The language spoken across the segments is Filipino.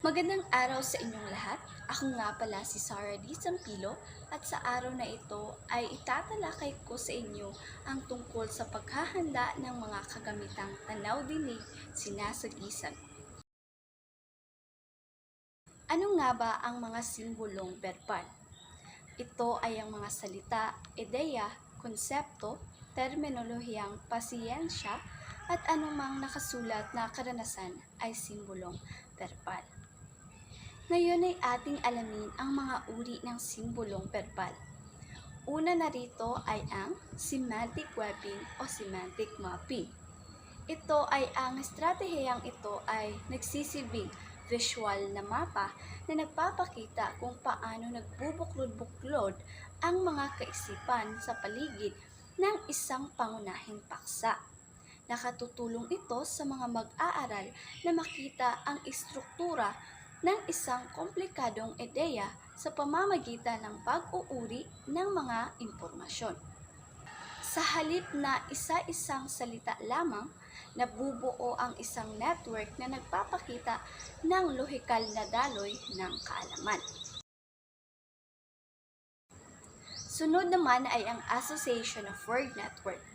Magandang araw sa inyong lahat. Ako nga pala si Sarah D. Sampilo at sa araw na ito ay itatalakay ko sa inyo ang tungkol sa paghahanda ng mga kagamitang tanaw-dinig sinasagisag. Ano nga ba ang mga simbolong verbal? Ito ay ang mga salita, ideya, konsepto, terminolohiyang pasiyensya at anumang nakasulat na karanasan ay simbolong verbal. Ngayon ay ating alamin ang mga uri ng simbolong verbal. Una na rito ay ang semantic webbing o semantic mapping. Ito ay ang estratehiyang ito ay nagsisilbing visual na mapa na nagpapakita kung paano nagbubuklod-buklod ang mga kaisipan sa paligid ng isang pangunahing paksa. Nakatutulong ito sa mga mag-aaral na makita ang istruktura ng isang komplikadong ideya sa pamamagitan ng pag-uuri ng mga impormasyon. Sa halip na isa-isang salita lamang, nabubuo ang isang network na nagpapakita ng lohikal na daloy ng kaalaman. Sunod naman ay ang Association of Word Network.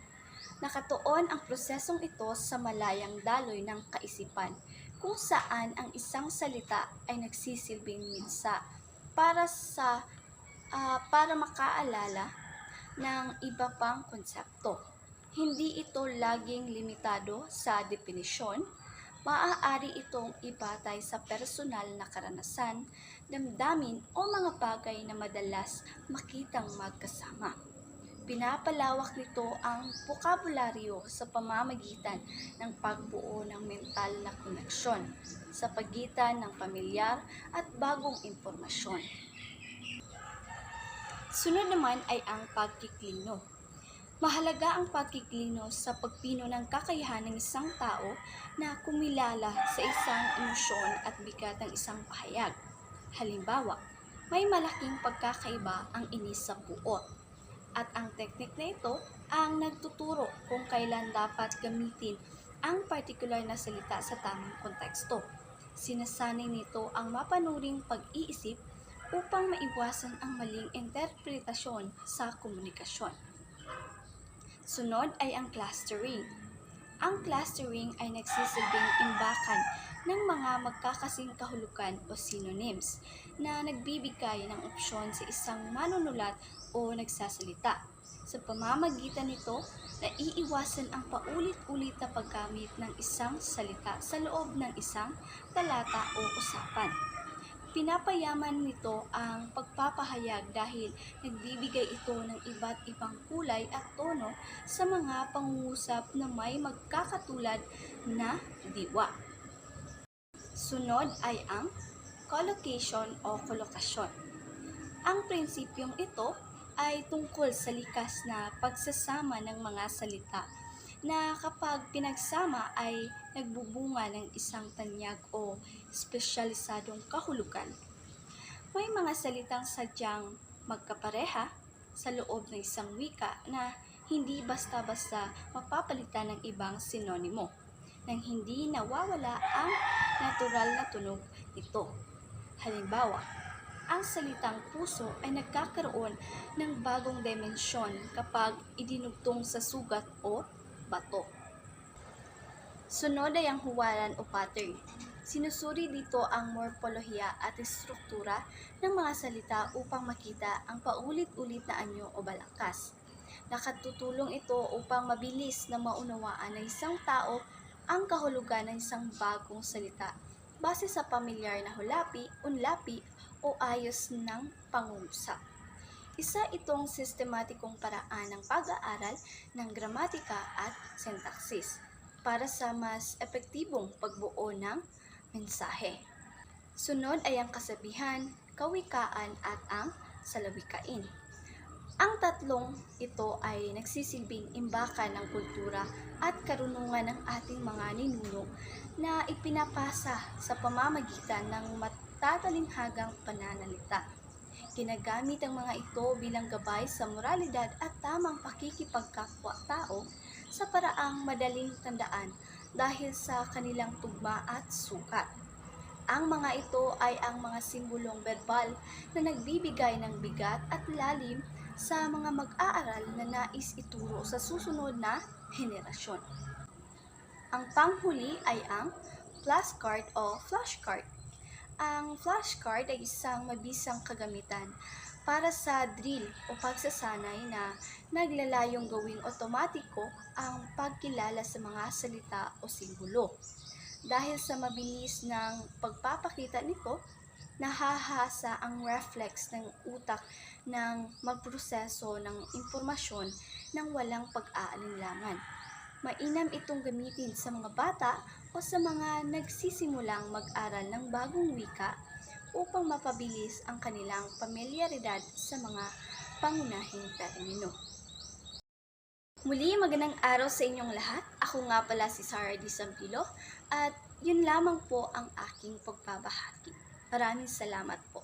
Nakatuon ang prosesong ito sa malayang daloy ng kaisipan kung saan ang isang salita ay nagsisilbing minsa para makaalala ng iba pang konsepto. Hindi ito laging limitado sa definisyon, maaari itong ibatay sa personal na karanasan, damdamin o mga bagay na madalas makitang magkasama. Pinapalawak nito ang bokabularyo sa pamamagitan ng pagbuo ng mental na koneksyon sa pagitan ng pamilyar at bagong impormasyon. Sunod naman ay ang pagkiklino. Mahalaga ang pagkiklino sa pagpino ng kakayahan ng isang tao na kumilala sa isang emosyon at bigat ng isang pahayag. Halimbawa, may malaking pagkakaiba ang inis sa puot. At ang teknik na ito ang nagtuturo kung kailan dapat gamitin ang partikular na salita sa tamang konteksto. Sinasanay nito ang mapanuring pag-iisip upang maiwasan ang maling interpretasyon sa komunikasyon. Sunod ay ang clustering. Ang clustering ay nagsisilbing imbakan ng mga magkakasing kahulugan o synonyms na nagbibigay ng opsyon sa isang manunulat o nagsasalita. Sa pamamagitan nito, naiiwasan ang paulit-ulit na paggamit ng isang salita sa loob ng isang talata o usapan. Pinapayaman nito ang pagpapahayag dahil nagbibigay ito ng iba't ibang kulay at tono sa mga pangungusap na may magkakatulad na diwa. Sunod ay ang collocation o kolokasyon. Ang prinsipyong ito ay tungkol sa likas na pagsasama ng mga salita na kapag pinagsama ay nagbubunga ng isang tanyag o espesyalisadong kahulugan. May mga salitang sadyang magkapareha sa loob ng isang wika na hindi basta-basta mapapalitan ng ibang sinonimo, nang hindi nawawala ang natural na tunog nito. Halimbawa, ang salitang puso ay nagkakaroon ng bagong dimensyon kapag idinugtong sa sugat o bato. Sunod ay ang huwaran o pattern. Sinusuri dito ang morpolohiya at istruktura ng mga salita upang makita ang paulit-ulit na anyo o balangkas. Nakatutulong ito upang mabilis na maunawaan ng isang tao ang kahulugan ng isang bagong salita base sa pamilyar na hulapi, unlapi o ayos ng pangungusap. Isa itong sistematikong paraan ng pag-aaral ng gramatika at sintaksis para sa mas epektibong pagbuo ng mensahe. Sunod ay ang kasabihan, kawikaan at ang salawikain. Ang tatlong ito ay nagsisilbing imbakan ng kultura at karunungan ng ating mga ninuno na ipinapasa sa pamamagitan ng matatalinghagang pananalita. Ginagamit ang mga ito bilang gabay sa moralidad at tamang pakikipagkapwa-tao sa paraang madaling tandaan dahil sa kanilang tugma at sukat. Ang mga ito ay ang mga simbolong verbal na nagbibigay ng bigat at lalim sa mga mag-aaral na nais ituro sa susunod na henerasyon. Ang panghuli ay ang flashcard o flashcard. Ang flashcard ay isang mabisang kagamitan para sa drill o pagsasanay na naglalayong gawing otomatiko ang pagkilala sa mga salita o simbolo. Dahil sa mabilis ng pagpapakita nito, nahahasa ang reflex ng utak ng magproseso ng impormasyon ng walang pag-aalinlangan. Mainam itong gamitin sa mga bata o sa mga nagsisimulang mag-aral ng bagong wika upang mapabilis ang kanilang pamilyaridad sa mga pangunahing termino. Muli, magandang araw sa inyong lahat. Ako nga pala si Sarah D. Sampilo at yun lamang po ang aking pagbabahagi. Maraming salamat po.